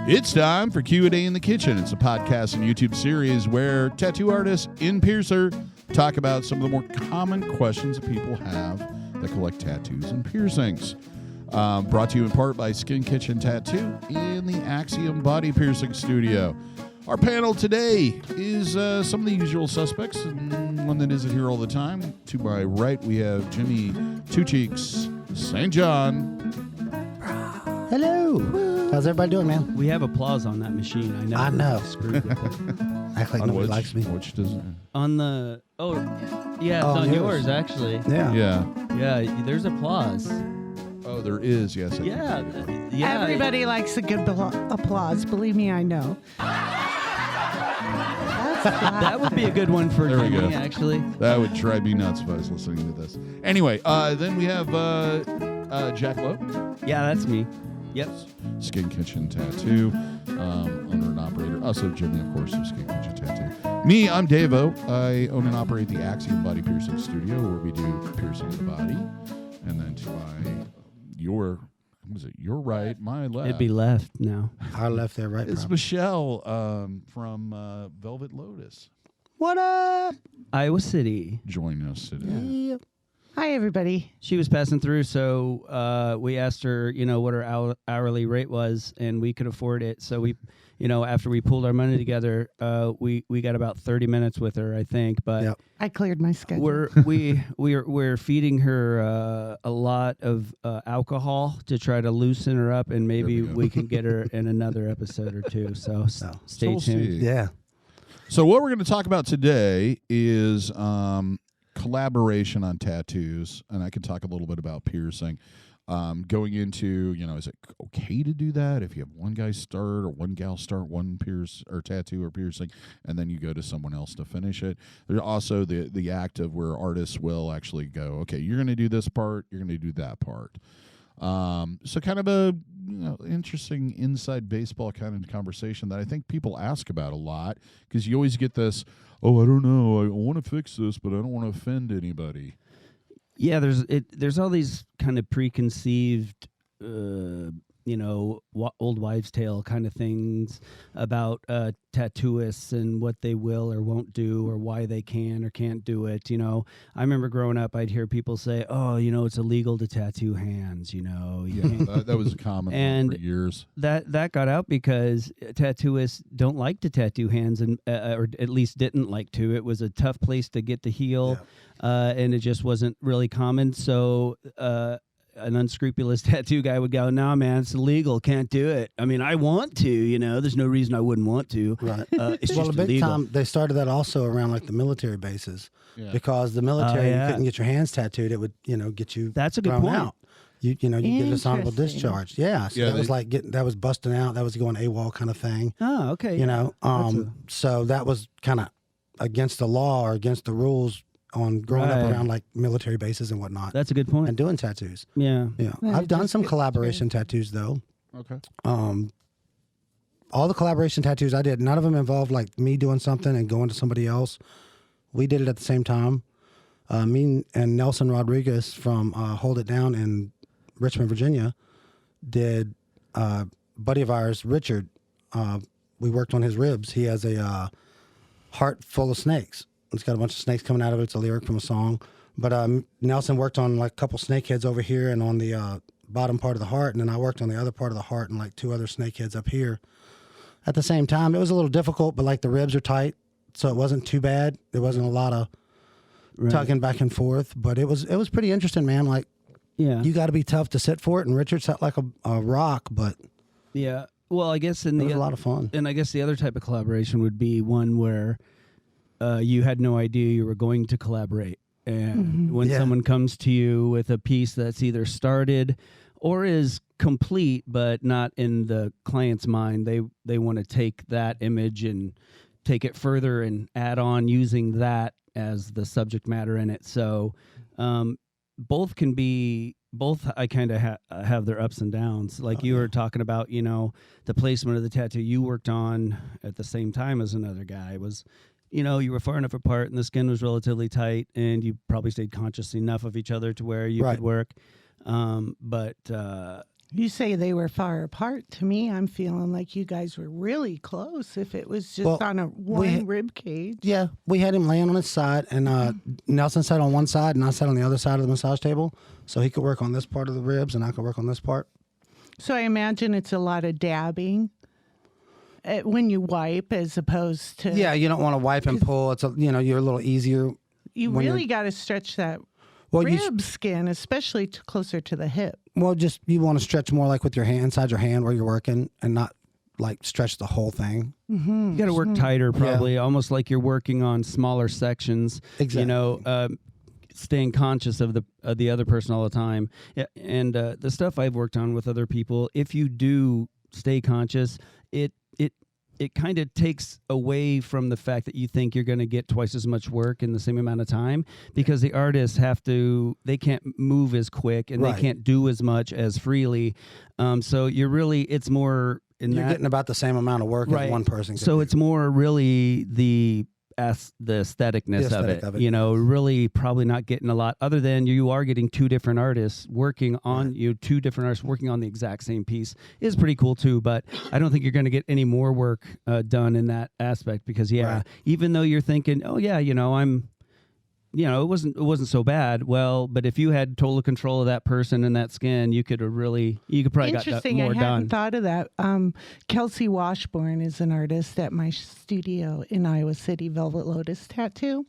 It's time for Q&A in the Kitchen. It's a podcast and YouTube series where tattoo artists in Piercer talk about some of the more common questions that people have that collect tattoos and piercings. Brought to you in part by Skin Kitchen Tattoo in the Axiom Body Piercing Studio. Our panel today is some of the usual suspects, and one that isn't here all the time. To my right, we have Jimmy Two Cheeks St. John. Hello. How's everybody doing, man? We have applause on that machine. I know. Screwed with it. Act like nobody likes me. Which does On the it's on yours actually. Yeah. Yeah. There's applause. Oh, there is. Yes. Yeah. Everybody likes a good applause. Believe me, I know. That would be a good one for There we Jimmy, go. actually. That would drive me nuts if I was listening to this. Anyway, then we have Jack Lowe. Yeah, that's me. Yep. Skin Kitchen Tattoo, owner and operator. Also Jimmy, of course, of Skin Kitchen Tattoo. Me, I'm DaVo. I own and operate the Axiom Body Piercing Studio, where we do piercing of the body. And then to your right, my left. It'd be left now. Our left, there, right. It's probably. Michelle from Velvet Lotus. What up? Iowa City. Joining us today. Yep. Hi, everybody. She was passing through, so we asked her, what her hourly rate was, and we could afford it. So we, after we pulled our money together, we got about 30 minutes with her, I think. But Yep. I cleared my schedule. we're feeding her a lot of alcohol to try to loosen her up, and maybe we can get her in another episode or two. So stay we'll tuned. see. Yeah. So what we're going to talk about today is collaboration on tattoos, and I can talk a little bit about piercing. Going into, is it okay to do that if you have one guy start or one gal start one pierce or tattoo or piercing, and then you go to someone else to finish it? There's also the act of where artists will actually go, okay, you're going to do this part, you're going to do that part. So kind of a interesting inside baseball kind of conversation that I think people ask about a lot, because you always get this, oh, I don't know, I want to fix this, but I don't want to offend anybody. Yeah, there's all these kind of preconceived, old wives' tale kind of things about tattooists and what they will or won't do or why they can or can't do it. I remember growing up, I'd hear people say, "Oh, it's illegal to tattoo hands." You can't. That was a common and one for years. That got out because tattooists don't like to tattoo hands, and or at least didn't like to. It was a tough place to get to heal. Yeah. And it just wasn't really common. So an unscrupulous tattoo guy would go, "No, man, it's illegal. Can't do it. I mean, I want to. There's no reason I wouldn't want to. Right. It's Well, just a big illegal." time, they started that also around like the military bases. Yeah. Because the military, yeah. you couldn't get your hands tattooed. It would, get you That's a good thrown point. out. You get a dishonorable Interesting. discharge. Yeah. So Yeah, that was like that was busting out. That was going AWOL kind of thing. Oh, okay. So that was kind of against the law or against the rules on growing up Right. around like military bases and whatnot That's a good point. and doing tattoos. Yeah. Yeah. Yeah, I've done just some get collaboration tattoos though. Okay. All the collaboration tattoos I did, none of them involved like me doing something and going to somebody else. We did it at the same time. Me and Nelson Rodriguez from Hold It Down in Richmond, Virginia, did buddy of ours, Richard. We worked on his ribs. He has a heart full of snakes. It's got a bunch of snakes coming out of it. It's a lyric from a song. But Nelson worked on like a couple snake heads over here and on the bottom part of the heart, and then I worked on the other part of the heart and like two other snake heads up here. At the same time, it was a little difficult, but like the ribs are tight, so it wasn't too bad. There wasn't a lot of tugging back and forth, but it was pretty interesting, man. Like, Yeah. you got to be tough to sit for it, and Richard sat like a rock, but Yeah. Well, I guess it was a lot of fun. And I guess the other type of collaboration would be one where you had no idea you were going to collaborate. And when Yeah. someone comes to you with a piece that's either started or is complete but not in the client's mind, they want to take that image and take it further and add on using that as the subject matter in it. So both I kind of have their ups and downs. Like you were talking about, the placement of the tattoo you worked on at the same time as another guy was, you were far enough apart and the skin was relatively tight and you probably stayed conscious enough of each other to where you Right. could work. But You say they were far apart. To me, I'm feeling like you guys were really close if it was just Well, on a one rib cage. Yeah, we had him laying on his side, and Nelson sat on one side, and I sat on the other side of the massage table, so he could work on this part of the ribs, and I could work on this part. So I imagine it's a lot of dabbing when you wipe as opposed to... Yeah, you don't want to wipe and pull. It's you're a little easier. You really got to stretch that rib skin, especially closer to the hip. Well, just you want to stretch more like with your hand, inside your hand where you're working, and not like stretch the whole thing. You got to work tighter, probably, almost like you're working on smaller sections. Exactly. You know, staying conscious of the other person all the time. Yeah, and the stuff I've worked on with other people, if you do stay conscious, it kind of takes away from the fact that you think you're going to get twice as much work in the same amount of time, because the artists they can't move as quick, and they can't do as much as freely. So it's more you're getting about the same amount of work as one person could do. It's more really the aestheticness of it. You know, really probably not getting a lot, other than you are getting two different artists working on two different artists working on the exact same piece is pretty cool too. But I don't think you're going to get any more work done in that aspect, because even though you're thinking, oh yeah, it wasn't so bad. Well, but if you had total control of that person and that skin, you could probably got more Interesting. I hadn't thought of that. Kelsey Washburn is an artist at my studio in Iowa City, Velvet Lotus Tattoo.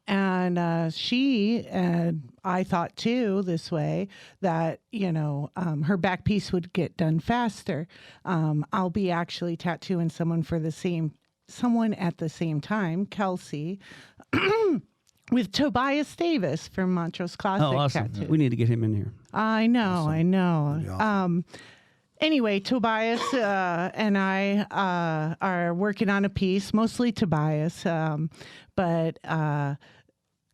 And she, and I thought too this way, that, her back piece would get done faster. I'll be actually tattooing someone at the same time, Kelsey. With Tobias Davis from Montrose Classic. Oh, awesome. Tattoo. We need to get him in here. I know. Awesome. Anyway, Tobias and I are working on a piece, mostly Tobias. But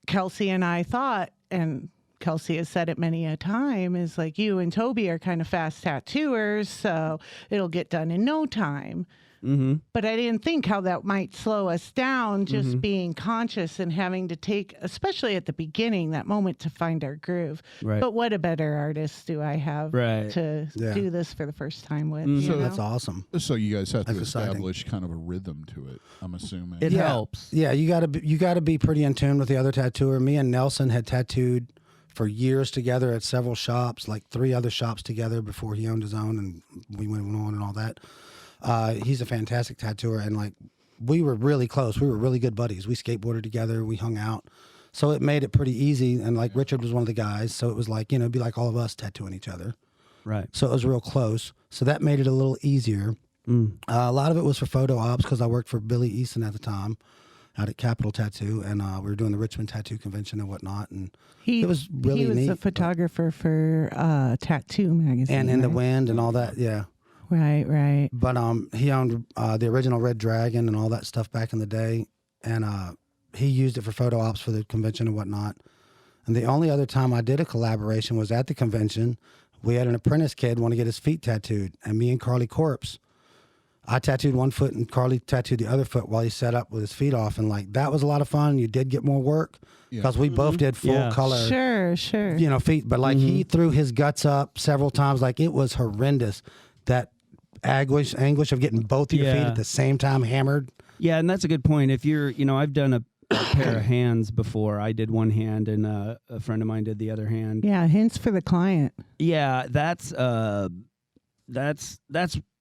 Kelsey and I thought, and Kelsey has said it many a time, is like, you and Toby are kind of fast tattooers, so it'll get done in no time. Mm-hmm. But I didn't think how that might slow us down, just being conscious and having to take, especially at the beginning, that moment to find our groove. Right. But what a better artist do I have to do this for the first time with? Mm-hmm. So that's awesome. So you guys have to That's exciting. establish kind of a rhythm to it, I'm assuming. It helps. Yeah, you got to be pretty in tune with the other tattooer. Me and Nelson had tattooed for years together at several shops, like 3 other shops together before he owned his own, and we went on and all that. He's a fantastic tattooer, and like we were really close. We were really good buddies. We skateboarded together. We hung out, so it made it pretty easy. And like Richard was one of the guys, so it was like it'd be like all of us tattooing each other. Right. So it was real close. So that made it a little easier. A lot of it was for photo ops because I worked for Billy Easton at the time out at Capital Tattoo, and we were doing the Richmond Tattoo Convention and whatnot. And it was really neat. He was a photographer for Tattoo Magazine. And In the Wind and all that, yeah. Right. But he owned the original Red Dragon and all that stuff back in the day, and he used it for photo ops for the convention and whatnot. And the only other time I did a collaboration was at the convention. We had an apprentice kid want to get his feet tattooed, and me and Carly Corpse, I tattooed one foot and Carly tattooed the other foot while he set up with his feet off, and like that was a lot of fun. You did get more work because we both did full color, sure, feet. But like he threw his guts up several times, like it was horrendous. That anguish of getting both of your feet at the same time hammered. Yeah, and that's a good point. If you're, I've done a pair of hands before. I did one hand, and a friend of mine did the other hand. Yeah, hints for the client. Yeah, that's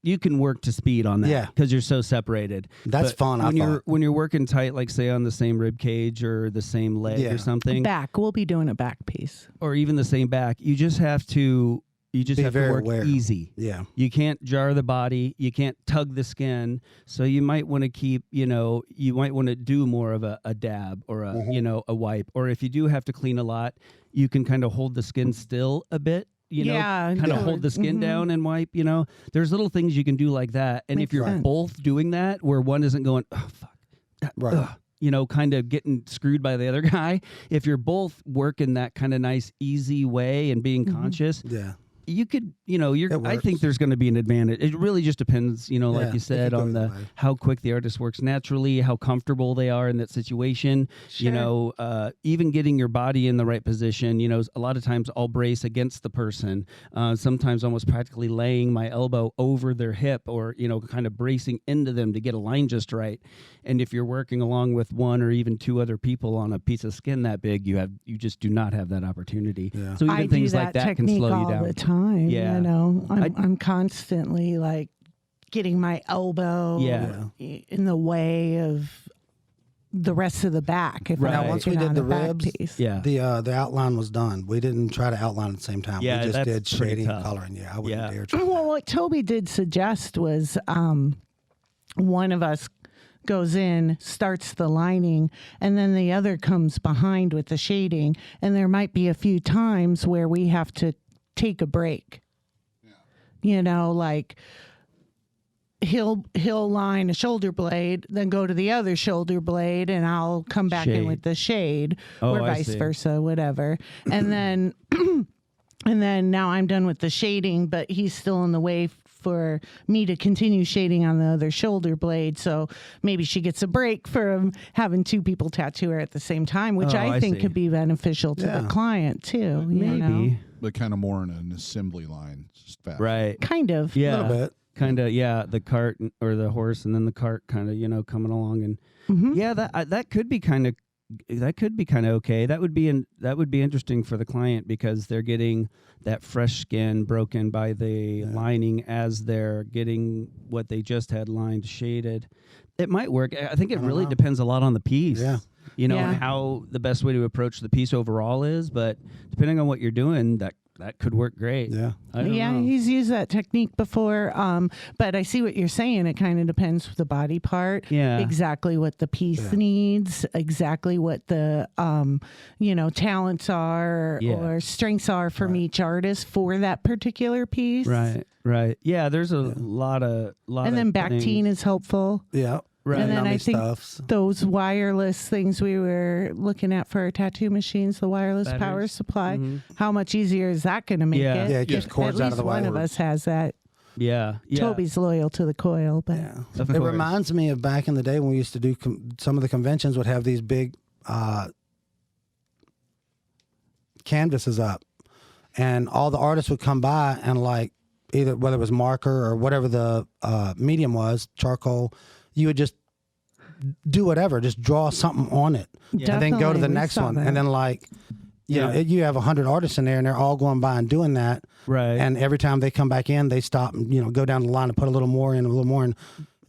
you can work to speed on that because you're so separated. That's fun. When you're working tight, like say on the same rib cage or the same leg or something. Back, we'll be doing a back piece, or even the same back. You just have to. You just have to work easy. Yeah. You can't jar the body. You can't tug the skin. So you might want to keep, you might want to do more of a dab or a wipe. Or if you do have to clean a lot, you can kind of hold the skin still a bit, kind of hold the skin down and wipe, There's little things you can do like that. And if you're both doing that, where one isn't going, oh, fuck. Right. Kind of getting screwed by the other guy. If you're both working that kind of nice, easy way and being conscious, you could, I think works. there's going to be an advantage. It really just depends, like Yeah, you it said, could go on either the way. how quick the artist works naturally, how comfortable they are in that situation. Sure. Even getting your body in the right position. A lot of times I'll brace against the person. Sometimes almost practically laying my elbow over their hip, or kind of bracing into them to get a line just right. And if you're working along with one or even two other people on a piece of skin that big, you just do not have that opportunity. Yeah. So even I things do like that that can technique slow you all down. the time. Yeah. I'm constantly like getting my elbow Yeah. in the way of the rest of the back. If Right. I'm Now, once we working did on the a back ribs, piece. Yeah. The outline was done. We didn't try to outline at the same time. Yeah, we just that's did pretty shading and tough. coloring. Yeah, I wouldn't Yeah. dare try Well, that. what Toby did suggest was one of us goes in, starts the lining, and then the other comes behind with the shading. And there might be a few times where we have to take a break. Like he'll line a shoulder blade, then go to the other shoulder blade, and I'll come back in Shade. with the shade, Oh, or I vice see. versa, whatever. And then and then now I'm done with the shading, but he's still in the way for me to continue shading on the other shoulder blade. So maybe she gets a break from having two people tattoo her at the same time, which Oh, I I think see. could be beneficial to Yeah. the client too. Maybe. But kind of more in an assembly line fashion. Right. Kind of. Yeah. A little bit. Kind of, yeah, the cart or the horse, and then the cart kind of, coming along, and yeah, that could be kind of okay. That would be interesting for the client, because they're getting that fresh skin broken by the lining as they're getting what they just had lined shaded. It might work. I think it really know. depends a lot on the piece. Yeah. Yeah. And how the best way to approach the piece overall is, but depending on what you're doing, that could work great. Yeah. I don't Yeah, know. he's used that technique before. But I see what you're saying. It kind of depends with the body part. Yeah. Exactly what the piece needs, exactly what the talents are Yeah. or strengths are from each artist for that particular piece. Right. Yeah, there's a lot of And then back things. teen is helpful. Yeah. Right. And then Nummy I think stuffs. those wireless things we were looking at for our tattoo machines, the wireless power Batteries. supply, how much easier is that going to make Yeah. it? Yeah, it keeps At cords out least of the one of wire. us has that. Yeah. Toby's loyal to the coil, but Yeah. Of It course. reminds me of back in the day when we used to do some of the conventions would have these big canvases up, and all the artists would come by and like either whether it was marker or whatever the medium was, charcoal, you would just do whatever, just draw something on it, and then go to Definitely, the we next saw one, that. and then like. You have 100 artists in there, and they're all going by and doing that. Right. And every time they come back in, they stop and go down the line and put a little more in, a little more in.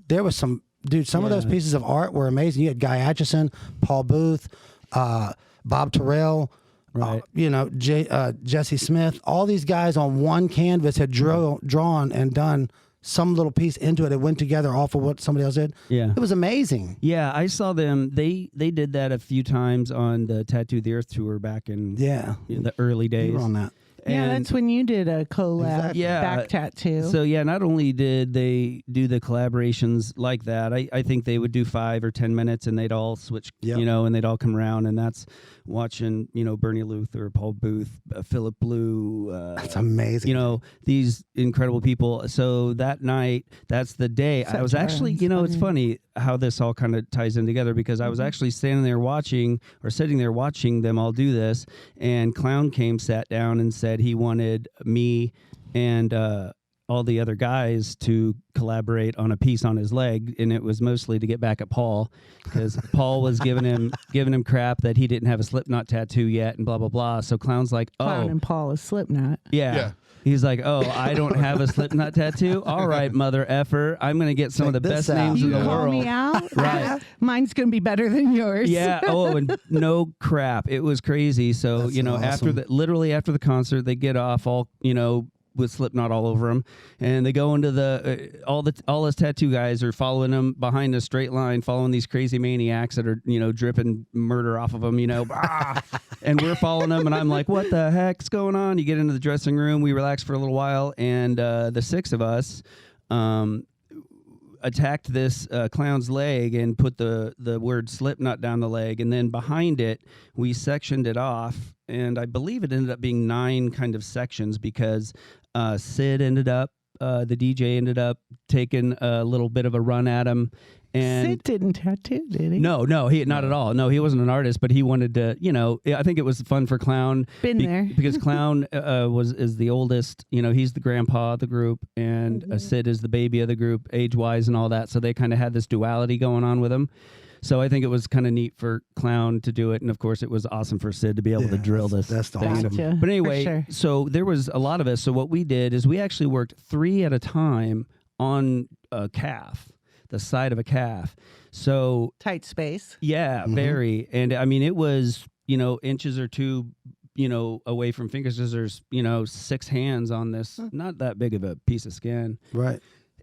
There was some of those pieces of art were amazing. You had Guy Atchison, Paul Booth, Bob Terrell, Right. Jesse Smith. All these guys on one canvas had drawn and done some little piece into it. It went together off of what somebody else did. Yeah. It was amazing. Yeah, I saw them. They did that a few times on the Tattoo the Earth tour back in Yeah, the early days. you were on that. yeah, And- that's when you did a collab Exactly. Yeah. back tattoo. So yeah, not only did they do the collaborations like that, I think they would do 5 or 10 minutes, and they'd all switch, Yep. and they'd all come around, and that's watching, Bernie Luther, Paul Booth, Philip Blue. That's amazing. These incredible people. So that night, that's the day. I Such was actually, friends, it's funny how this all kind of ties in together, because I was actually sitting there watching them all do this, and Clown came, sat down, and said he wanted me and all the other guys to collaborate on a piece on his leg, and it was mostly to get back at Paul, because Paul was giving him crap that he didn't have a Slipknot tattoo yet, and blah blah blah. So Clown's like, Clown oh and Paul is Slipknot. yeah. He's like, oh, I don't have a Slipknot tattoo. All right, mother effer, I'm gonna get some of the Check this best out. names in You the call world. me out? Right. Mine's going to be better than yours. Yeah. Oh, and no crap. It was crazy. So That's after awesome. literally after the concert, they get off all with Slipknot all over them, and they go into the all his tattoo guys are following him behind a straight line, following these crazy maniacs that are dripping murder off of them, and we're following them, and I'm like, what the heck's going on? You get into the dressing room, we relax for a little while, and the 6 of us attacked this clown's leg and put the word Slipknot down the leg, and then behind it we sectioned it off, and I believe it ended up being 9 kind of sections, because Sid ended up, the DJ ended up taking a little bit of a run at him. And Sid didn't tattoo, did he? No, he not at all. No, he wasn't an artist, but he wanted to. I think it was fun for Clown. Been there. Because Clown is the oldest. He's the grandpa of the group, and Sid is the baby of the group, age-wise and all that. So they kind of had this duality going on with him. So I think it was kind of neat for Clown to do it, and of course it was awesome for Sid to be able to drill this. That's thing. awesome. Gotcha. But anyway, For sure. so there was a lot of us. So what we did is we actually worked 3 at a time on a calf, the side of a calf. So Tight space. yeah, very. And I mean, it was, inches or 2, away from finger scissors, 6 hands on this, not that big of a piece of skin. Right.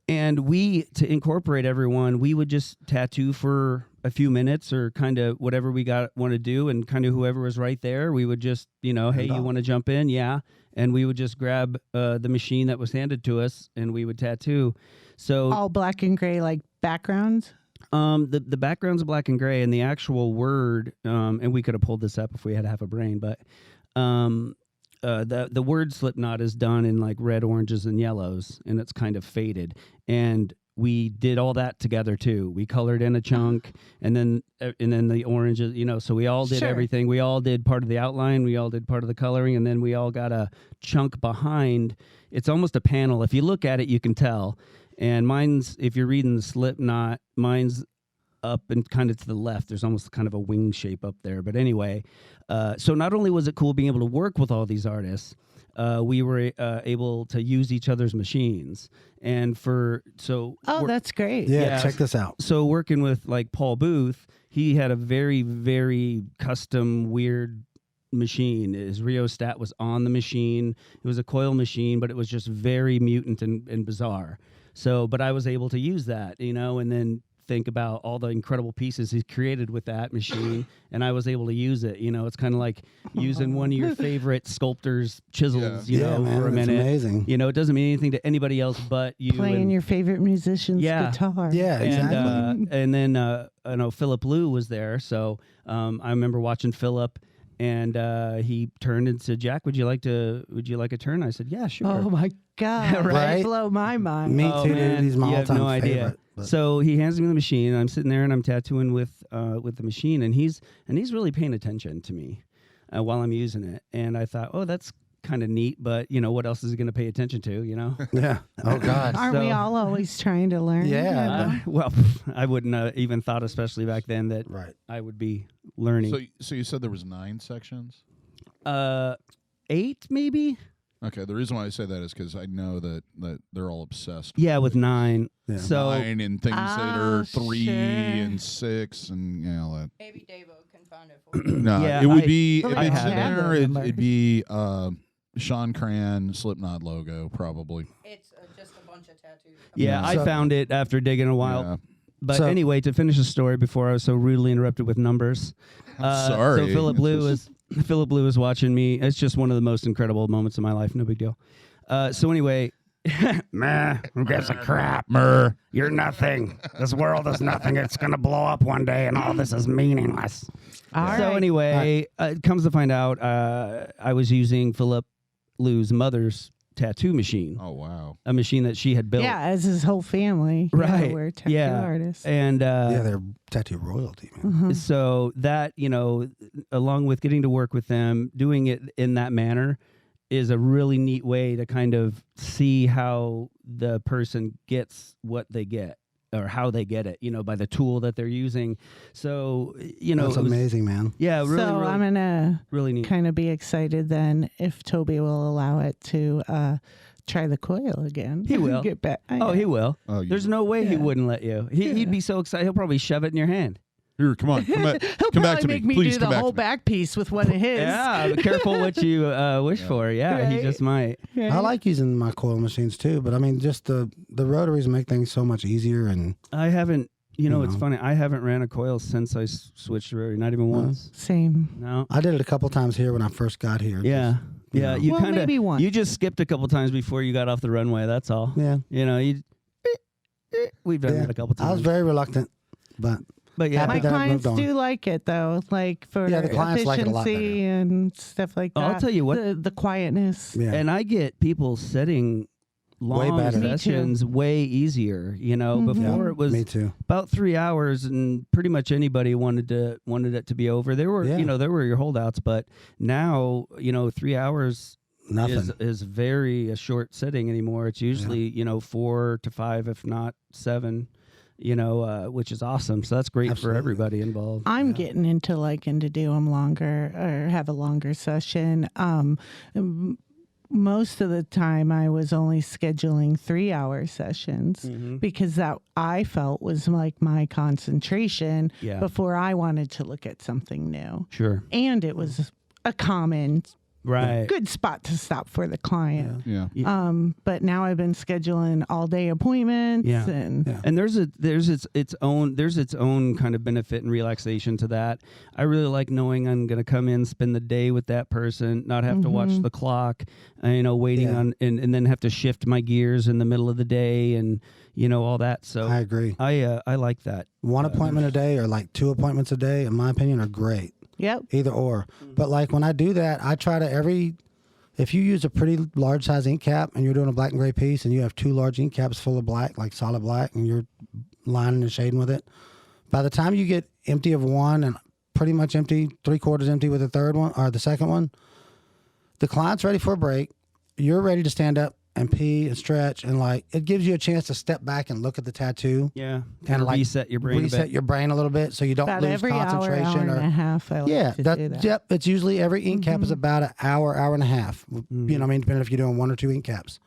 And to incorporate everyone, we would just tattoo for a few minutes or kind of whatever we want to do. And kind of whoever was right there, we would just, hey, you want to jump in? Yeah. And we would just grab the machine that was handed to us and we would tattoo. So All black and gray, like backgrounds. the background's black and gray, and the actual word, and we could have pulled this up if we had half a brain, but the word Slipknot is done in like red, oranges, and yellows, and it's kind of faded. And we did all that together too. We colored in a chunk, and then the oranges, so we all did Sure. everything. We all did part of the outline. We all did part of the coloring, and then we all got a chunk behind. It's almost a panel. If you look at it, you can tell. And mine's, if you're reading the Slipknot, mine's up and kind of to the left. There's almost kind of a wing shape up there. But anyway, so not only was it cool being able to work with all these artists, we were able to use each other's machines. And That's great. Yeah, check this out. So working with like Paul Booth, he had a very, very custom, weird machine. His rheostat was on the machine. It was a coil machine, but it was just very mutant and bizarre. So, but I was able to use that, and then think about all the incredible pieces he's created with that machine, and I was able to use it. It's kind of like using one of your favorite sculptor's chisels, man, for a it's minute. amazing. It doesn't mean anything to anybody else but you. Playing your favorite musician's guitar. Yeah, exactly. And then I know Philip Liu was there, so I remember watching Philip. And he turned and said, "Jack, would you like a turn?" I said, "Yeah, sure." Oh my God. Right? That blow my mind. Me Oh, too, man, dude. He's my you have all-time no idea. favorite. But So he hands me the machine, and I'm sitting there, and I'm tattooing with the machine, and he's really paying attention to me while I'm using it. And I thought, oh, that's kind of neat, but what else is he going to pay attention to? yeah. Oh God. Aren't we all always trying to learn? Yeah. Well, I wouldn't have even thought, especially back then, that Right. I would be learning. So you said there was 9 sections? 8 maybe. Okay, the reason why I say that is because I know that they're all obsessed. Yeah, with 9. Yeah. So 9 and things that Oh, are 3 sure. and 6 and all that. Maybe DaVo can find it for you. No, Yeah, it would I- be if I it's have in it. there. Numbers. It'd be Sean Cran Slipknot logo probably. It's just a bunch of tattoos. yeah, Yeah. I So- found it after digging a while. Yeah. But So- anyway, to finish the story before I was so rudely interrupted with numbers. Sorry. So Philip It's Blue is watching me. It's just one of the most incredible moments of my life. No big deal. So anyway, Meh, who gives a crap? Mer. You're nothing. This world is nothing. It's going to blow up one day, and all this is meaningless. All so right. anyway, it comes to find out I was using Philip Blue's mother's tattoo machine, Oh wow. a machine that she had built. Yeah, as his whole family. Right. Yeah, we're tattoo Yeah. artists. And Yeah, they're tattoo royalty, man. so that, along with getting to work with them, doing it in that manner is a really neat way to kind of see how the person gets what they get or how they get it, by the tool that they're using. So, That's it was- amazing, man. Yeah, really, so really, I'm going to really neat. kind of be excited then if Toby will allow it to try the coil again. He will. Get back. Oh, he will. Oh, you- There's no way he Yeah. wouldn't let you. He'd be so excited. He'll probably shove it in your hand. Here, come on. Come back, He'll come back probably to make me. me Please do come the back whole to me. back piece with one of his. Yeah, be careful what you wish for. Yeah, he Right. just might. Right? I like using my coil machines too, but I mean, just the rotaries make things so much easier. And I haven't, it's know. funny. I haven't ran a coil since I switched to rotary, not even once. Same. No. I did it a couple times here when I first got here. Yeah. Yeah. know. You Well, kind of, maybe once. you just skipped a couple times before you got off the runway. That's all. Yeah. We've done Yeah. that a couple times. I was very reluctant, but But yeah, Happy My that I've clients moved on. do like it though, like for Yeah, the clients like it a lot efficiency and stuff like that. I'll tell you what- the quietness. Yeah. and I get people setting Way long better. Me too. sessions way easier. You know, before it was Me too. about 3 hours, and pretty much anybody wanted it to be over. There were Yeah. there were your holdouts, but now 3 hours Nothing. is very a short sitting anymore. It's usually 4 to 5, if not 7. Which is awesome. So that's great Absolutely. for everybody involved. I'm getting into liking to do them longer or have a longer session. Most of the time I was only scheduling 3-hour sessions because that I felt was like my concentration Yeah. before I wanted to look at something new. Sure. And it was a common Right. good spot to stop for the client. Yeah. But now I've been scheduling all day appointments Yeah. and And there's its own kind of benefit and relaxation to that. I really like knowing I'm going to come in, spend the day with that person, not have to watch the clock, waiting Yeah. on and then have to shift my gears in the middle of the day and all that. So I agree. I like that. One appointment a day or like 2 appointments a day, in my opinion, are great. yep. Either or. But like when I do that, I try to if you use a pretty large size ink cap and you're doing a black and gray piece and you have 2 large ink caps full of black, like solid black, and you're lining and shading with it, by the time you get empty of one and pretty much empty, 3/4 empty with the third one or the second one, the client's ready for a break. You're ready to stand up and pee and stretch, and like it gives you a chance to step back and look at the tattoo Yeah. and like reset your brain a reset bit. your brain a little bit so you don't About lose every hour concentration and a half. I like to do that. Yep. It's usually every ink cap is about an hour and a half. You know what I mean? Depending if you're doing 1 or 2 ink caps.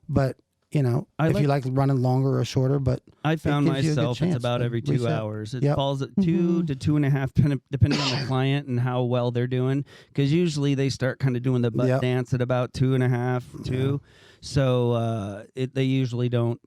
But, if you like running longer or shorter, but I found gives you a good myself chance it's about to every 2 reset. hours. It Yep. falls at 2 to 2.5, depending on the client and how well they're doing. Because usually they start kind of doing the butt Yep. dance at about 2.5, 2. So they usually don't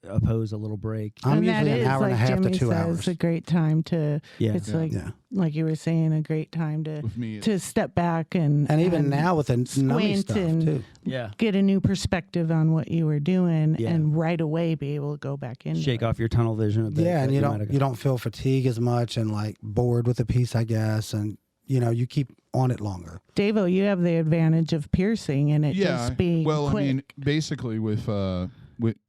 oppose a little break. I'm and usually that an is, hour and a like half to Jimmy 2 says, hours. a great time to. Yeah. It's Yeah. like you were saying, a great time to With me, to step back and And now with the nummy squint stuff and too. Yeah. get a new perspective on what you were doing, Yeah. and right away be able to go back in. Shake off your tunnel vision a bit. Yeah, and that you might have don't you don't feel fatigue as much and like bored with the piece, I guess, and you keep on it longer. DaVo, you have the advantage of piercing and it just being well, quick. I mean, basically with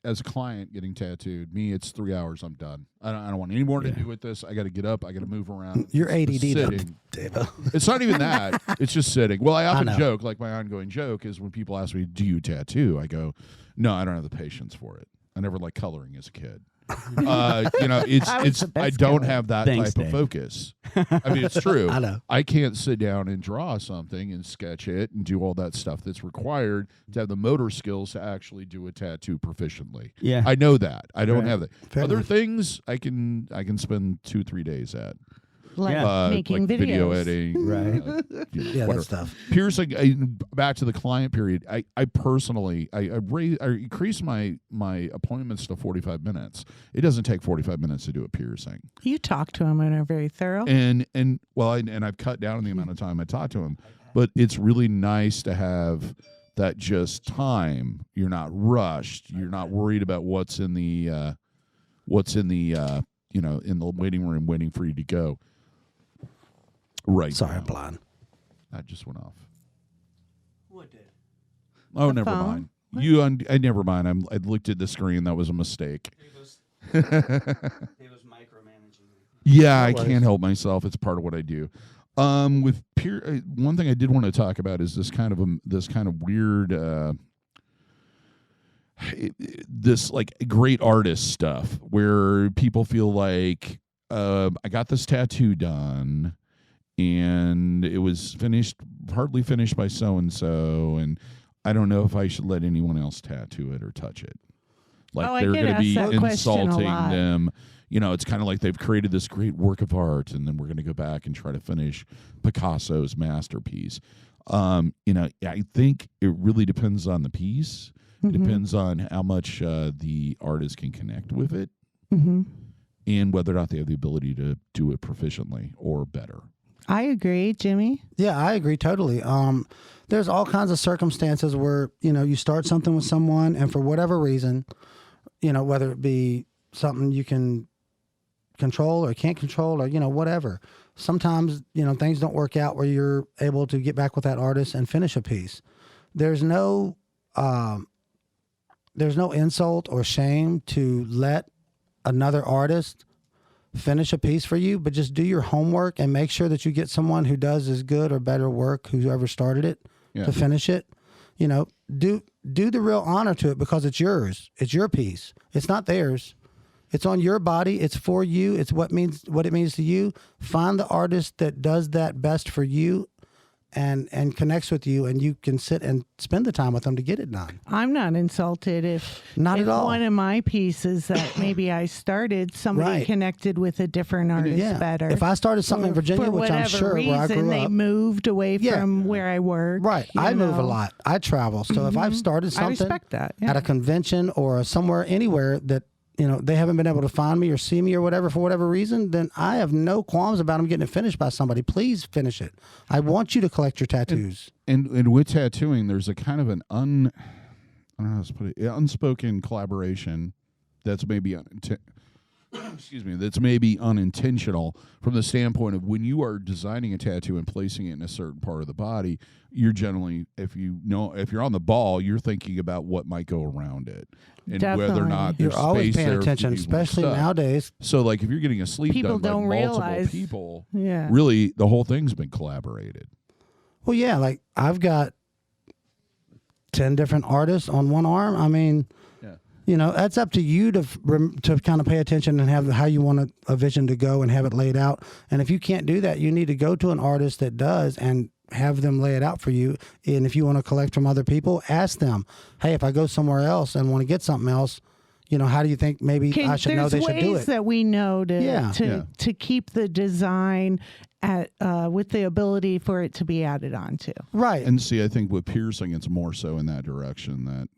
as a client getting tattooed, me it's 3 hours. I'm done. I don't want any more to do with this. I got to get up. I got to move around. You're It's ADD, sitting. David. It's not even that. It's just sitting. Well, I often know. joke, like my ongoing joke is when people ask me, "Do you tattoo?" I go, "No, I don't have the patience for it. I never liked coloring as a kid." It's the I best don't color. have that Thanks, type of Dave. focus. I mean, it's true. I know. I can't sit down and draw something and sketch it and do all that stuff that's required to have the motor skills to actually do a tattoo proficiently. Yeah. I know that. I don't Right. have that. Fair Other enough. things I can spend 2-3 days at. like Yeah. making like videos. video editing, Right. Yeah, whatever. that stuff. Piercing. Back to the client period. I personally I increase my appointments to 45 minutes. It doesn't take 45 minutes to do a piercing, You talk to them and are very thorough. and I've cut down on the amount of time I talk to them. But it's really nice to have that just time. You're not rushed. You're not worried about what's in the in the waiting room waiting for you to go. Right. Sorry, now. I'm blind. That just went off. What did? Oh, The never phone? mind. I never mind. I looked at the screen. That was a mistake. He was micromanaging. Yeah, I worries. can't help myself. It's part of what I do. With peer, one thing I did want to talk about is this kind of weird, this like great artist stuff where people feel like I got this tattoo done and it was hardly finished by so and so, and I don't know if I should let anyone else tattoo it or touch it. Like I they're get going to be asked that question a insulting lot. them. It's kind of like they've created this great work of art, and then we're going to go back and try to finish Picasso's masterpiece. I think it really depends on the piece. It depends on how much the artist can connect with it, and whether or not they have the ability to do it proficiently or better. I agree, Jimmy. Yeah, I agree totally. There's all kinds of circumstances where, you start something with someone and for whatever reason, whether it be something you can control or can't control or, whatever. Sometimes, things don't work out where you're able to get back with that artist and finish a piece. There's no insult or shame to let another artist finish a piece for you, but just do your homework and make sure that you get someone who does as good or better work, whoever started it, to finish it. Do the real honor to it, because it's yours. It's your piece. It's not theirs. It's on your body. It's for you. It's what it means to you. Find the artist that does that best for you and connects with you, and you can sit and spend the time with them to get it done. I'm not insulted if at all. One of my pieces that maybe I started, somebody connected with a different artist better. If I started something in Virginia, which I'm sure reason, where I grew they up, moved away from where I work. Right. I move a lot. I travel. So if I've started something I respect that, at a convention or somewhere, anywhere that they haven't been able to find me or see me or whatever for whatever reason, then I have no qualms about them getting it finished by somebody. Please finish it. I want you to collect your tattoos. And with tattooing, there's a kind of an I don't know how to put it, unspoken collaboration that's maybe that's maybe unintentional from the standpoint of when you are designing a tattoo and placing it in a certain part of the body, you're generally, if you're on the ball, you're thinking about what might go around it and whether or not there's you're always space paying there attention, for people and especially stuff. nowadays. So, like, if you're getting a sleeve People done by don't multiple realize. people, Yeah. really the whole thing's been collaborated. Well, yeah, like I've got 10 different artists on one arm. I mean, that's up to you to kind of pay attention and have how you want a vision to go and have it laid out. And if you can't do that, you need to go to an artist that does and have them lay it out for you. And if you want to collect from other people, ask them, hey, if I go somewhere else and want to get something else, how do you think maybe I should know they should do it? There's ways that we know to keep the design at with the ability for it to be added onto. Right. And see, I think with piercing, it's more so in that direction that,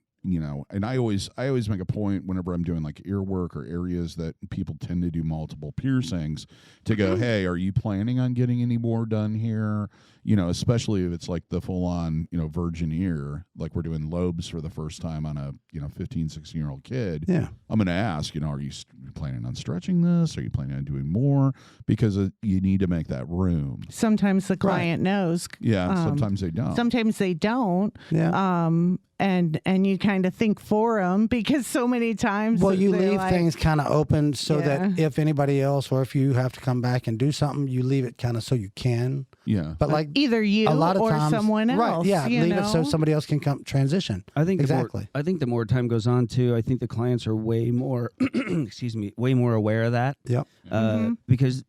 and I always make a point whenever I'm doing like ear work or areas that people tend to do multiple piercings to go, hey, are you planning on getting any more done here? Especially if it's like the full on, virgin ear, like we're doing lobes for the first time on a, 15, 16-year-old kid. Yeah. I'm going to ask, are you planning on stretching this? Are you planning on doing more? Because you need to make that room. Sometimes the client knows. Yeah. Sometimes they don't. Sometimes they don't. Yeah. And you kind of think for them because so many times. Well, you leave like, things kind of open so that if anybody else or if you have to come back and do something, you leave it kind of so you can. Yeah. But like either you a lot of or times, someone else. Right. Yeah. Leave it so somebody else can come transition. I think exactly. I think the more time goes on too, I think the clients are way more, way more aware of that. Yep. Because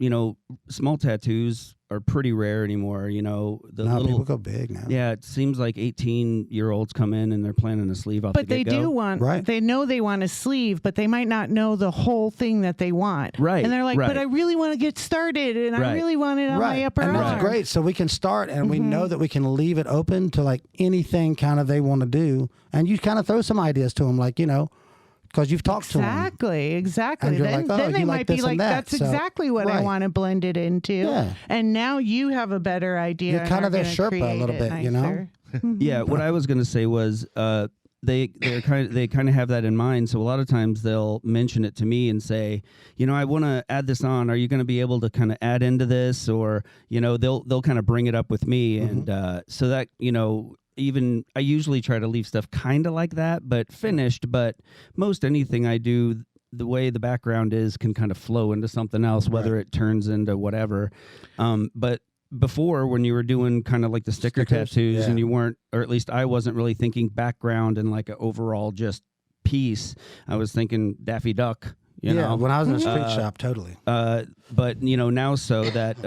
small tattoos are pretty rare anymore. People go big now. Yeah, it seems like 18-year-olds come in and they're planning a sleeve off. But the they get-go. do want. Right. They know they want a sleeve, but they might not know the whole thing that they want. Right. And they're like, right. but I really want to get started, and I really want it on my upper and arm. that's great. So we can start, and we know that we can leave it open to like anything kind of they want to do, and you kind of throw some ideas to them, like because you've talked to them. Exactly. And you're Then, like, then they you might like be this like, and that. that's So, exactly what I want to blend it into. Yeah. And now you have a better idea. You're and kind are of their gonna Sherpa a create little it bit, nicer. Yeah, what I was going to say was they kind of have that in mind. So a lot of times they'll mention it to me and say, I want to add this on. Are you going to be able to kind of add into this? Or they'll kind of bring it up with me, and so that even I usually try to leave stuff kind of like that, but finished. But most anything I do, the way the background is can kind of flow into something else, whether it turns into whatever. But before, when you were doing kind of like the sticker tattoos and you weren't, or at least I wasn't really thinking background and like an overall just piece, I was thinking Daffy Duck. You know? When I was in a street shop, totally. But now so that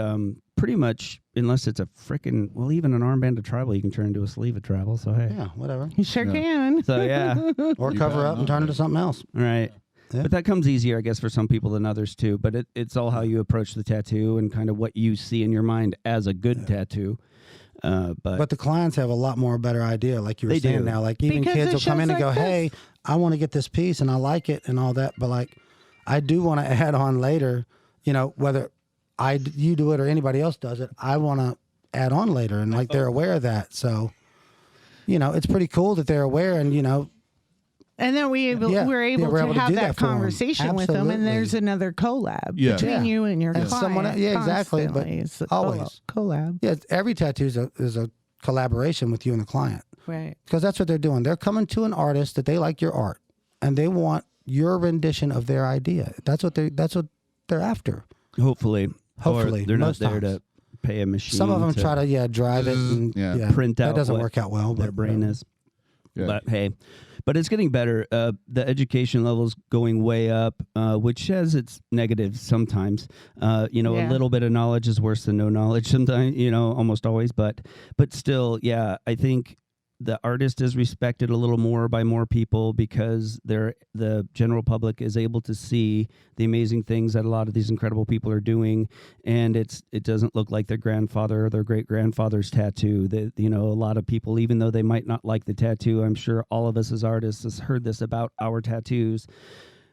pretty much, unless it's a freaking, even an armband of tribal, you can turn into a sleeve of tribal. So hey, Yeah, whatever. You sure can. so yeah, Or cover up and turn into something else. right. Yeah. But that comes easier, I guess, for some people than others too. But it's all how you approach the tattoo and kind of what you see in your mind as a good tattoo. But the clients have a lot more better idea, like you were They saying do. now. Like even Because kids it will come shows in and like go, this. "Hey, I want to get this piece and I like it and all that," but like I do want to add on later. Whether you do it or anybody else does it, I want to add on later, and like they're aware of that. So, it's pretty cool that they're aware, and And then we're able to have that conversation with them, and there's another collab between you and your client. Someone, exactly. But it's always collab. Yeah, every tattoo is a collaboration with you and the client. Right. Because that's what they're doing. They're coming to an artist that they like your art, and they want your rendition of their idea. That's what they're after. Hopefully. Or they're not there times. to pay a machine. Some of them try to drive it and print out. That doesn't work out well. Their but brain is. Yeah. But hey, but it's getting better. The education level's going way up, which has its negatives sometimes. A little bit of knowledge is worse than no knowledge sometimes, almost always. But still, yeah, I think the artist is respected a little more by more people because the general public is able to see the amazing things that a lot of these incredible people are doing, and it doesn't look like their grandfather or their great grandfather's tattoo. A lot of people, even though they might not like the tattoo, I'm sure all of us as artists has heard this about our tattoos.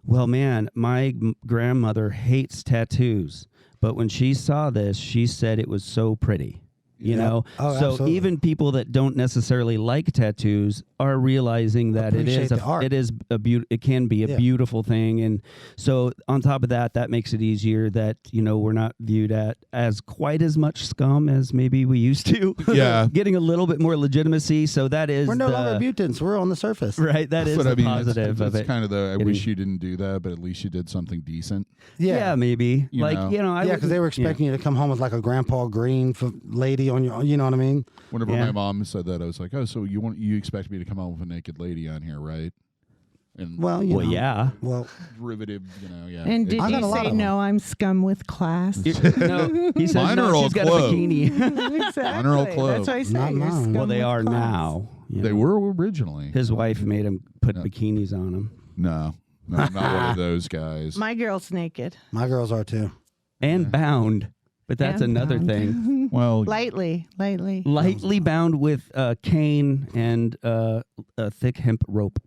Well, man, my grandmother hates tattoos, but when she saw this, she said it was so pretty. So absolutely. even people that don't necessarily like tattoos are realizing that it can be a beautiful thing, and so on top of that makes it easier that we're not viewed as quite as much scum as maybe we used to. Yeah, getting a little bit more legitimacy. So that is we're no longer mutants. We're on the surface, right? That's the positive of it. It's kind of I wish you didn't do that, but at least you did something decent. Yeah, maybe because they were expecting you to come home with like a Grandpa Green lady on your, you know what I mean? Whenever my mom said that, I was like, oh, so you expect me to come home with a naked lady on here, right? And yeah. Well, derivative, yeah. And did you say no? I'm scum with class. No, he says mine are all she's got a bikini. Exactly. Mine are all clothes. That's what I say. Not mine. Well, they are now. They were originally. His wife made him put bikinis on him. No, not one of those guys. My girl's naked. My girls are too. And bound. But that's And another bound. thing. Well, Lightly. Lightly bound with cane and a thick hemp rope.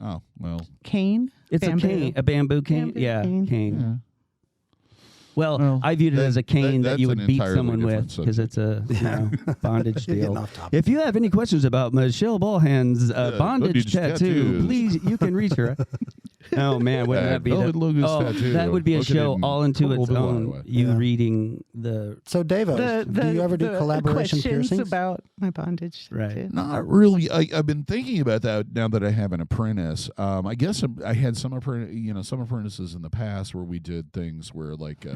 oh well. Cane? It's Bamboo. a cane, a bamboo cane. Bamboo Yeah, cane. Yeah. Well, I viewed it as a cane that you would that's an beat entirely someone different with because it's a bondage You're getting deal. off topic. If you have any questions about Michelle Ballhand's bondage bondage tattoo, tattoos. please, you can reach her. Oh man, wouldn't that be Velvet Logan's tattoo. that would be a Look at show him. all into its Total own. Iowa. You Yeah. reading the So, DaVo, do you ever do collaboration questions piercings? about my bondage? Right. tattoo? Not really. I've been thinking about that now that I have an apprentice. I guess I had some apprentices in the past where we did things where like,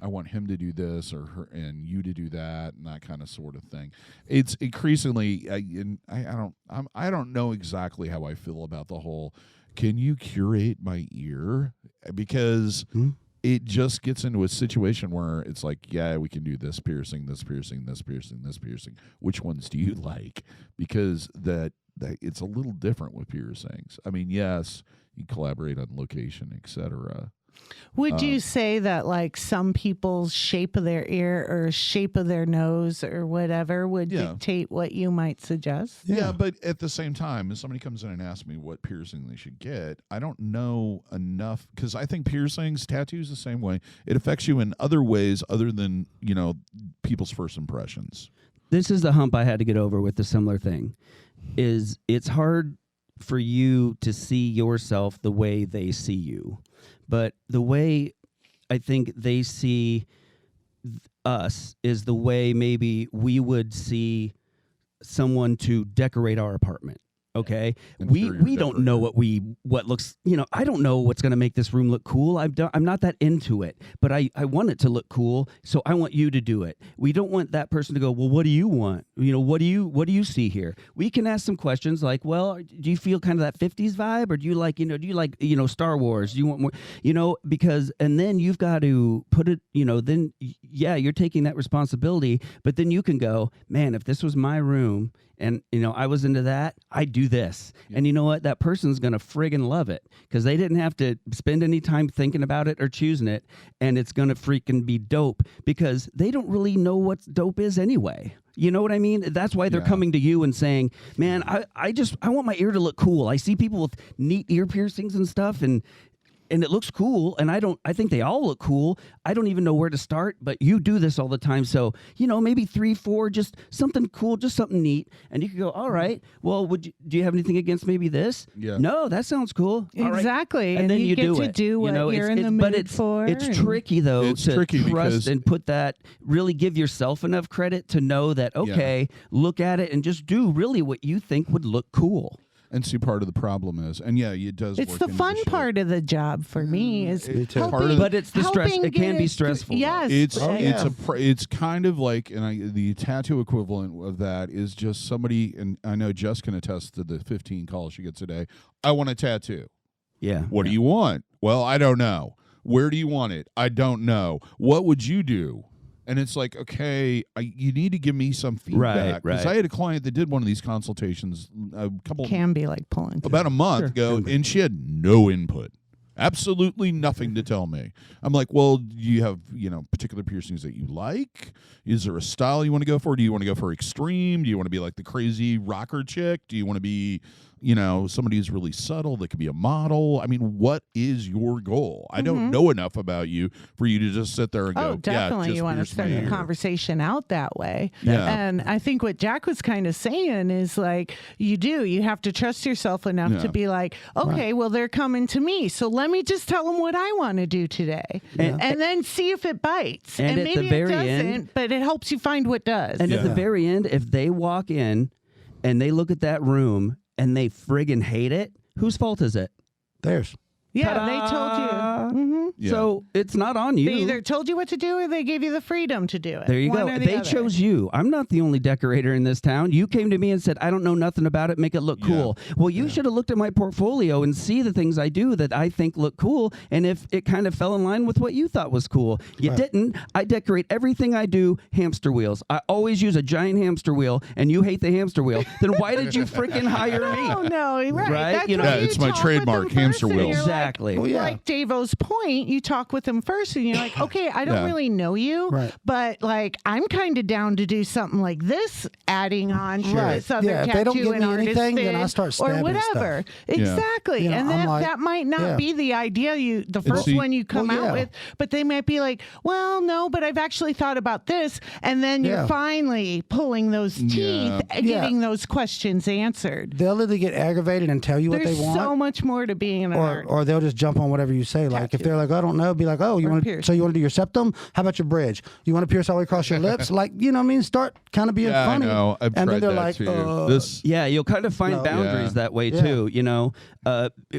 I want him to do this or her and you to do that and that kind of sort of thing. It's increasingly, I don't know exactly how I feel about the whole. Can you curate my ear? Because it just gets into a situation where it's like, yeah, we can do this piercing, this piercing, this piercing, this piercing. Which ones do you like? Because that it's a little different with piercings. I mean, yes, you collaborate on location, etc. Would you say that like some people's shape of their ear or shape of their nose or whatever would dictate what you might suggest? Yeah, but at the same time, if somebody comes in and asks me what piercing they should get, I don't know enough because I think piercings, tattoos the same way. It affects you in other ways other than, people's first impressions. This is the hump I had to get over with the similar thing. Is it's hard for you to see yourself the way they see you. But the way I think they see us is the way maybe we would see someone to decorate our apartment. Okay, we don't know what looks. I don't know what's going to make this room look cool. I'm not that into it, but I want it to look cool. So I want you to do it. We don't want that person to go, well, what do you want? What do you see here? We can ask some questions like, well, do you feel kind of that 50s vibe, or do you like Star Wars? Do you want more? Because and then you've got to put it. Then you're taking that responsibility, but then you can go, man, if this was my room. And, I was into that, I'd do this. Yeah. And you know what? That person's going to friggin' love it because they didn't have to spend any time thinking about it or choosing it. And it's going to freaking be dope because they don't really know what dope is anyway. You know what I mean? That's why they're coming to you and saying, man, I want my ear to look cool. I see people with neat ear piercings and stuff. And and it looks cool, and I think they all look cool. I don't even know where to start, but you do this all the time. So, maybe 3, 4, just something cool, just something neat. And you could go, all right, well, do you have anything against maybe this? Yeah. No, that sounds cool. All right. Exactly. And then you get do to it. do what you're in the mood but for. it's tricky, though, It's to tricky because- trust and put that, really give yourself enough credit to know that, okay, look at it and just do really what you think would look cool. And see, part of the problem is, and it does. It's work the into fun shape. part of the job for me is Me too. Part of the- But it's the stress. helping It can get be it- stressful. though. Yes. It's kind of like, the tattoo equivalent of that is just somebody, and I know Jess can attest to the 15 calls she gets a day. I want a tattoo. Yeah. What do you want? Well, I don't know. Where do you want it? I don't know. What would you do? And it's like, okay, you need to give me some feedback. Right. Because I had a client that did one of these consultations can be like pulling. about a month ago, and she had no input. Absolutely nothing to tell me. I'm like, well, do you have, particular piercings that you like? Is there a style you want to go for? Do you want to go for extreme? Do you want to be like the crazy rocker chick? Do you want to be, somebody who's really subtle that could be a model? I mean, what is your goal? I don't know enough about you for you to just sit there and go, definitely. just You want to pierce start my the ear. conversation out that way. Yeah. And I think what Jack was kind of saying is like, you have to trust yourself enough to be like, okay, well, they're coming to me. So let me just tell them what I want to do today. And then see if it bites. And And at the maybe it very doesn't, end- but it helps you find what does. And at the very end, if they walk in and they look at that room and they friggin' hate it, whose fault is it? Theirs. yeah, they Ta-da! told you. Mm-hmm. Yeah. So it's not on you. They either told you what to do or they gave you the freedom to do it. There you One go. or the They other. chose you. I'm not the only decorator in this town. You came to me and said, I don't know nothing about it. Make it look cool. Well, you should have looked at my portfolio and see the things I do that I think look cool. And if it kind of fell in line with what you thought was cool, you didn't. I decorate everything I do hamster wheels. I always use a giant hamster wheel, and you hate the hamster wheel. Then why did you freaking hire me? Oh no, right? Right? That's You know- why Yeah, it's my talk with trademark, them hamster first and wheels. you're like- Exactly. Oh, yeah. Like Davo's point, you talk with them first, and you're like, okay, I don't Yeah. really know you, Right. but like I'm kind of down to do something like this, adding on to Right. this other Yeah, if tattoo they don't give and me artist anything, then did, I start or stabbing whatever. stuff. Exactly, You know, and I'm that, like, that might not yeah. be the idea the first see- one you come Well, out yeah. with, but they might be like, well, no, but I've actually thought about this, and then you're Yeah. finally pulling those teeth, Yeah. and getting those questions answered. They'll either get aggravated and tell you what There's they want, so much more to being an art. or they'll just jump on whatever you say. Like if Tattoo. they're like, I don't know, be like, oh, you Or want pierce. so you want to do your septum? How about your bridge? You want to pierce all the way across your lips? Like, you know what I mean? Start kind of being Yeah, funny. I know. I've and tried then they're that like, too. This Yeah, you'll kind of find No. boundaries Yeah. that way Yeah. too.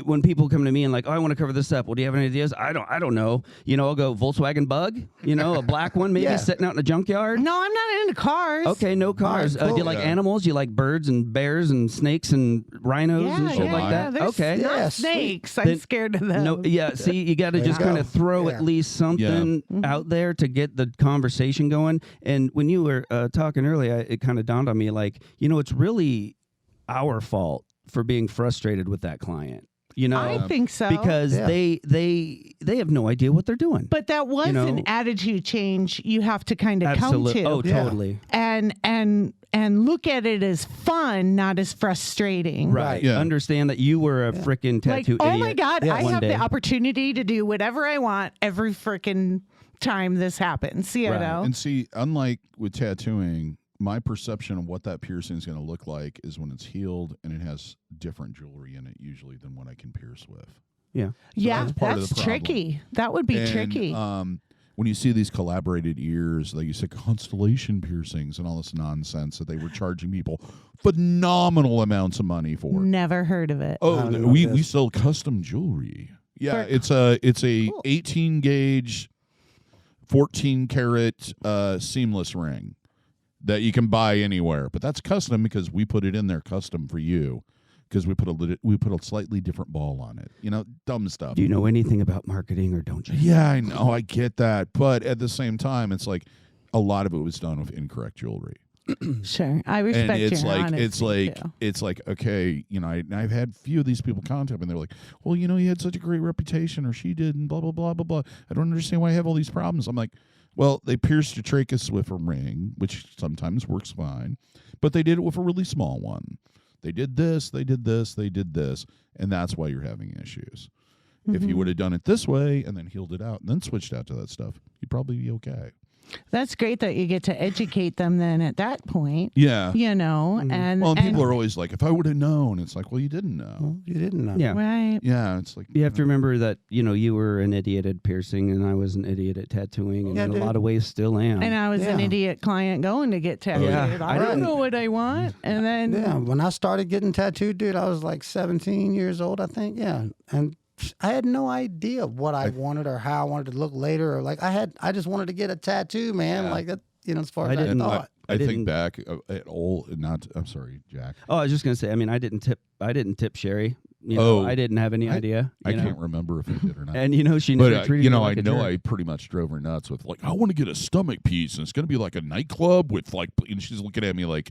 When people come to me and like, oh, I want to cover this up. Well, do you have any ideas? I don't know. I'll go Volkswagen Bug. A black one maybe Yeah. sitting out in a junkyard. No, I'm not into cars. Okay, no cars. All right, Do you cool. like Yeah. animals? Do you like birds and bears and snakes and rhinos and shit like that? There's Okay. not Yeah, snakes. Then- I'm scared of them. No, yeah. See, you got to There just you kind go. of throw Yeah. at least something out there to get the conversation going. And when you were talking earlier, it kind of dawned on me, like, it's really our fault for being frustrated with that client. I think so. Because Yeah. they have no idea what they're doing. but that was an attitude change you have to kind of come Absolutely. to. Oh, Yeah. totally. And look at it as fun, not as frustrating. Right. Yeah. Understand that you were a freaking Like, tattoo oh idiot. my God, Yeah. I one have day. the opportunity to do whatever I want every freaking time this happens. You Right. know? and see, unlike with tattooing, my perception of what that piercing is going to look like is when it's healed and it has different jewelry in it usually than what I can pierce with. Yeah. yeah, that's part of that's the problem. tricky. That would be And, tricky. When you see these collaborated ears, like you said, constellation piercings and all this nonsense that they were charging people phenomenal amounts of money for. Never heard of it. I Oh, don't know we about this. sell custom jewelry. Yeah, For- it's a Cool. 18 gauge, 14 karat seamless ring that you can buy anywhere. But that's custom because we put it in there custom for you because we put a slightly different ball on it. Dumb stuff. Do you know anything about marketing or don't you? Yeah, I know, I get that, but at the same time, it's like a lot of it was done with incorrect jewelry. Sure. I respect And it's your like honesty, too. it's like okay, I've had few of these people contact me and they're like, well, he had such a great reputation or she did and blah blah blah blah blah. I don't understand why I have all these problems. I'm like, well, they pierced your trachea with a ring, which sometimes works fine, but they did it with a really small one. They did this, they did this, they did this, and that's why you're having issues. If you would have done it this way and then healed it out and then switched out to that stuff, you'd probably be okay. That's great that you get to educate them then at that point. Yeah. You know, and Well, and people are always like, if I would have known, it's like, well, you didn't know. Well, you didn't know. Yeah. right. Yeah, it's like You have to remember that, you were an idiot at piercing and I was an idiot at tattooing and Yeah, in dude. a lot of ways still am. And I was an Yeah. idiot client going to get tattooed. Yeah. I don't know what I want. And then Yeah, when I started getting tattooed, dude, I was like 17 years old, I think. Yeah, and I had no idea what I wanted or how I wanted to look later, or like I just wanted to get a tattoo, man. Yeah. Like that, as far I as I didn't- thought. I didn't- think back at all, I'm sorry, Jack. Oh, I was just gonna say. I mean, I didn't tip Sherry. I didn't have any idea. I you know? can't remember if I did or not. And she But never treated me like I a know jerk. I pretty much drove her nuts with like, I want to get a stomach piece, and it's going to be like a nightclub with like, and she's looking at me like,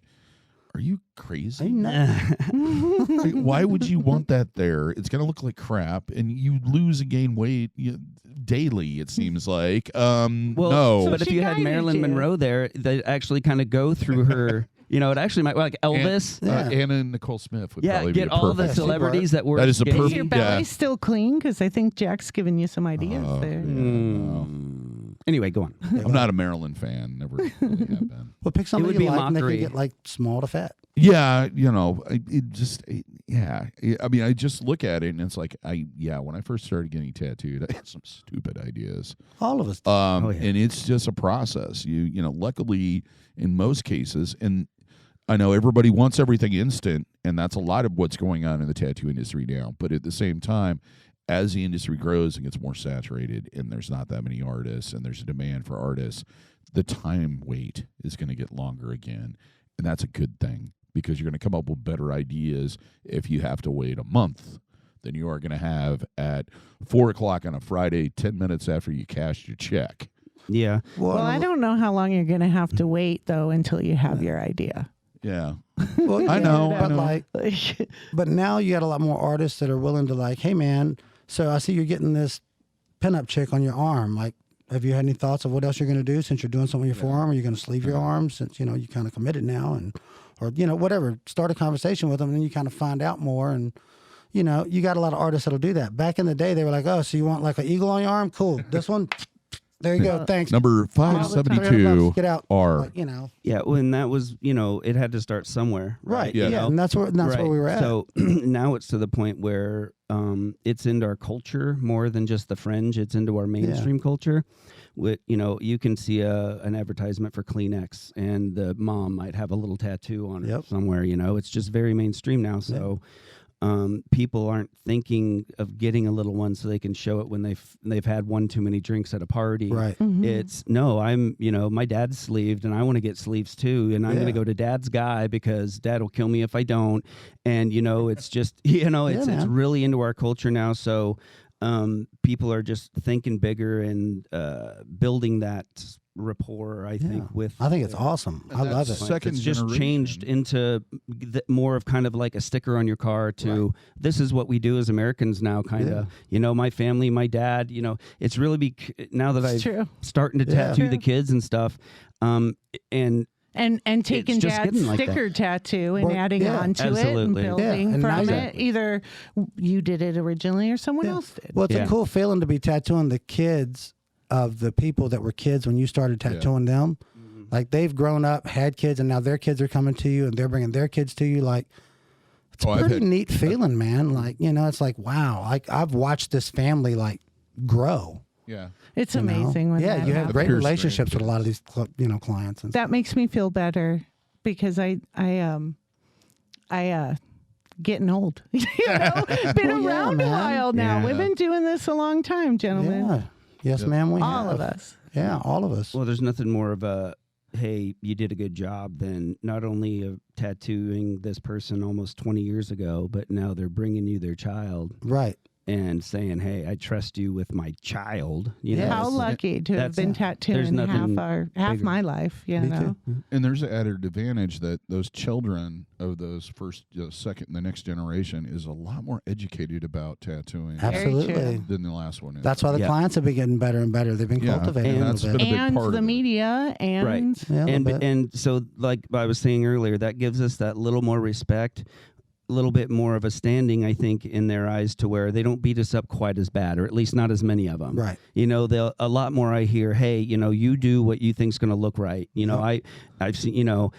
are you crazy? Like, why would you want that there? It's going to look like crap, and you lose and gain weight daily. It seems like. Well, no. but if she you had guided Marilyn you. Monroe there, they actually kind of go through her. It actually might like Elvis. Yeah. Anna and Nicole Smith would Yeah, probably get be a all the perfect. celebrities that were. That is a gay. is perfect- your belly Yeah. still clean? Because I think Jack's giving you some ideas there. Anyway, go on. I'm not a Maryland fan. Never really have been. Well, pick something would you be like, and they mockery. can get like small to fat. Yeah, I mean, I just look at it and it's like, when I first started getting tattooed, I had some stupid ideas. All of us. yeah. And it's just a process. Luckily in most cases, and I know everybody wants everything instant, and that's a lot of what's going on in the tattoo industry now. But at the same time, as the industry grows and gets more saturated and there's not that many artists and there's a demand for artists, the time wait is going to get longer again. And that's a good thing because you're going to come up with better ideas if you have to wait a month than you are going to have at 4:00 on a Friday, 10 minutes after you cashed your check. Yeah. Well, I don't know how long you're going to have to wait, though, until you have your idea. Yeah. Well, I know, but I know. but now you got a lot more artists that are willing to like, hey man, so I see you're getting this pinup chick on your arm. Like, have you had any thoughts of what else you're going to do since you're doing something on your forearm? Are you going to sleeve your arm since you kind of committed now, or whatever? Start a conversation with them, and then you kind of find out more. And you got a lot of artists that'll do that. Back in the day, they were like, oh, so you want like an eagle on your arm? Cool. This one. There you go. Thanks. Number $300, 572 Get out. are. Like, Yeah. When that was, it had to start somewhere. Right. Yeah. Yeah. And that's where we were at. So now it's to the point where it's into our culture more than just the fringe. It's into our mainstream culture. With you can see an advertisement for Kleenex, and the mom might have a little tattoo on her somewhere. It's just very mainstream now. So people aren't thinking of getting a little one so they can show it when they've had one too many drinks at a party. Right. It's no, I'm my dad's sleeved and I want to get sleeves too, and I'm going to go to dad's guy because dad will kill me if I don't. And it's just it's really into our culture now. So people are just thinking bigger and building that rapport. I think it's awesome. I love it. Second it's just generation. changed into more of kind of like a sticker on your car to this is what we do as Americans now, kind of. My family, my dad. It's really now that I'm starting to tattoo the kids and stuff, and taking just dad's getting like that. sticker tattoo and adding on to it and Absolutely. building and from now- it. Either you did it originally or someone else did. Well, it's Yeah. a cool feeling to be tattooing the kids of the people that were kids when you started tattooing them. Like they've grown up, had kids, and now their kids are coming to you and they're bringing their kids to you. Like it's a pretty neat feeling, man. Like, it's like, wow, like I've watched this family like grow. Yeah. It's you know? amazing when that you have happens. great Pierce relationships with a grandkids. lot of these clients. And That makes me feel better because I getting old. Been around a man. while now. Yeah. We've been doing this a long time, gentlemen. yeah. Yes, ma'am. We All have. of us. Yeah, all of us. Well, there's nothing more of a, hey, you did a good job than not only of tattooing this person almost 20 years ago, but now they're bringing you their child Right. and saying, hey, I trust you with my child. Yes. How lucky to have that's- been there's tattooing nothing half bigger. my life, you Me know. too. And there's an added advantage that those children of those first, second, and the next generation is a lot more educated about tattooing Absolutely. than the last one is. That's why the Yeah. clients have been getting better and better. They've been Yeah, cultivated and a that's little been bit. a big And part the of it. media and Right. Yeah, a little bit. And so, like I was saying earlier, that gives us that little more respect. little bit more of a standing, I think, in their eyes to where they don't beat us up quite as bad, or at least not as many of them. Right. You know, a lot more I hear, hey, you know, you do what you think's going to look right. You know, I've seen, you know,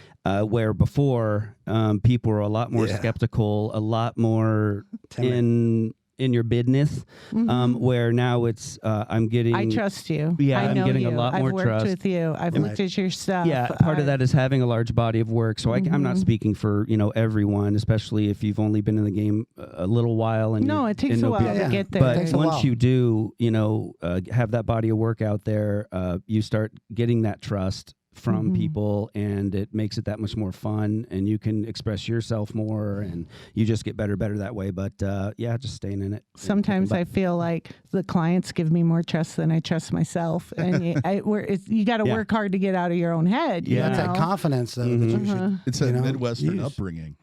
where before people were a lot more skeptical, a lot more Timid. in your business, where now it's I'm getting. I trust you. Yeah, I I'm know getting you. a lot more I've worked trust. with you. I've looked at your stuff. Yeah, part of that is having a large body of work. So I'm not speaking for, you know, everyone, especially if you've only been in the game a little while. And No, it takes a while to get there. But takes a once while. you do, you know, have that body of work out there, you start getting that trust from people, and it makes it that much more fun, and you can express yourself more, and you just get better that way. But yeah, just staying in it. Sometimes I feel like the clients give me more trust than I trust myself, and you got to work hard to get out of your own head. Yeah. That's you know? that confidence, though. That you should, It's a you know, Midwestern use. upbringing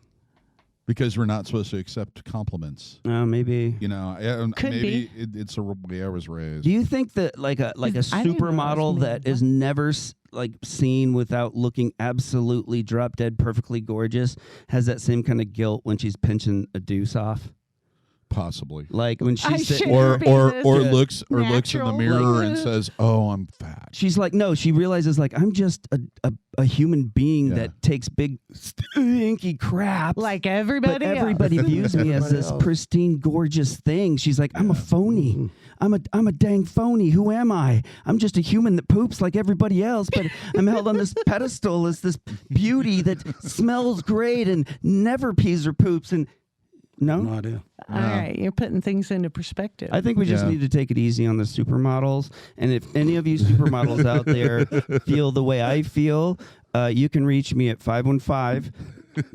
because we're not supposed to accept compliments. Maybe. You know, Could maybe it's the way I was raised. Do you think that like a I didn't know it was supermodel that made is never like seen without looking absolutely drop dead perfectly gorgeous has that same kind of guilt when she's pinching a deuce off? Possibly. Like when I she's should Or be or this or looks in the natural, mirror like, and says, "Oh, I'm fat." she's like, no, she realizes like I'm just a human being Yeah. that takes big stinky crap. like but everybody else. everybody views me as this pristine, gorgeous thing. She's like, I'm a phony. I'm a dang phony. Who am I? I'm just a human that poops like everybody else, but I'm held on this pedestal as this beauty that smells great and never pees or poops. And No idea. All right, you're putting things into perspective. I think we just Yeah. need to take it easy on the supermodels. And if any of you supermodels out there feel the way I feel, you can reach me at 515.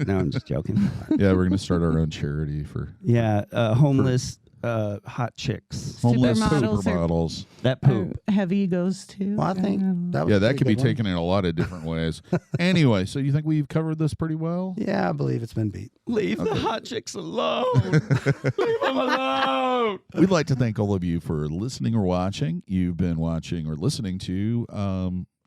No, I'm just joking. Yeah, we're gonna start our own charity for Yeah, homeless hot chicks. homeless Supermodels are- supermodels. That poop. have egos too. Well, I think that was Yeah, a that pretty could be good one. taken in a lot of different ways. Anyway, so you think we've covered this pretty well? Yeah, I believe it's been beat. Leave the hot chicks alone. Leave them alone. We'd like to thank all of you for listening or watching. You've been watching or listening to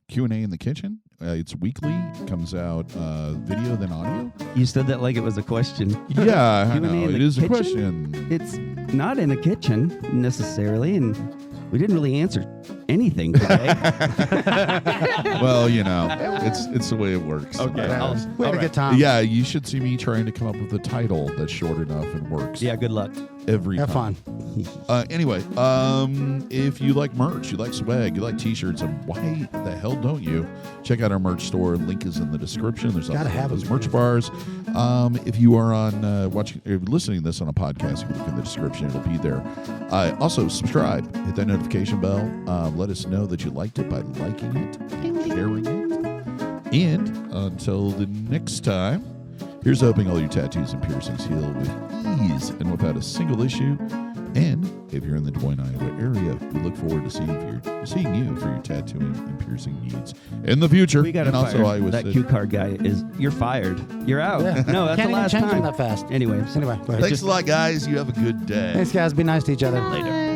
Q&A in the Kitchen. It's weekly. It comes out video, then audio. You said that like it was a question. Yeah, I Q&A know. in the It is a kitchen? question. It's not in a kitchen necessarily, and we didn't really answer anything today. Well, you know, it's the way it works. Okay. sometimes. We had a All good time. Yeah, you should see me trying to come up with a title that's short enough and works. Yeah, good luck. Every Have time. fun. Anyway, if you like merch, you like swag, you like t-shirts, and why the hell don't you? Check out our merch store. Link is in the description. There's also Gotta have those them. merch bars. If you are on watching, if you're listening to this on a podcast, you can look in the description. It'll be there. Also, subscribe. Hit that notification bell. Let us know that you liked it by liking it, and sharing it. And until the next time, here's hoping all your tattoos and piercings heal with ease and without a single issue. And if you're in the Des Moines, Iowa area, we look forward to seeing you for your tattooing and piercing needs in the future. We got to and also fire Iowa that City. cue card guy. You're fired. You're out. Yeah. No, that's Can't the even last change them time. that fast. Anyway, Anyway, go ahead. Thanks a lot, guys. You have a good day. Thanks, guys. Be nice to each other. later.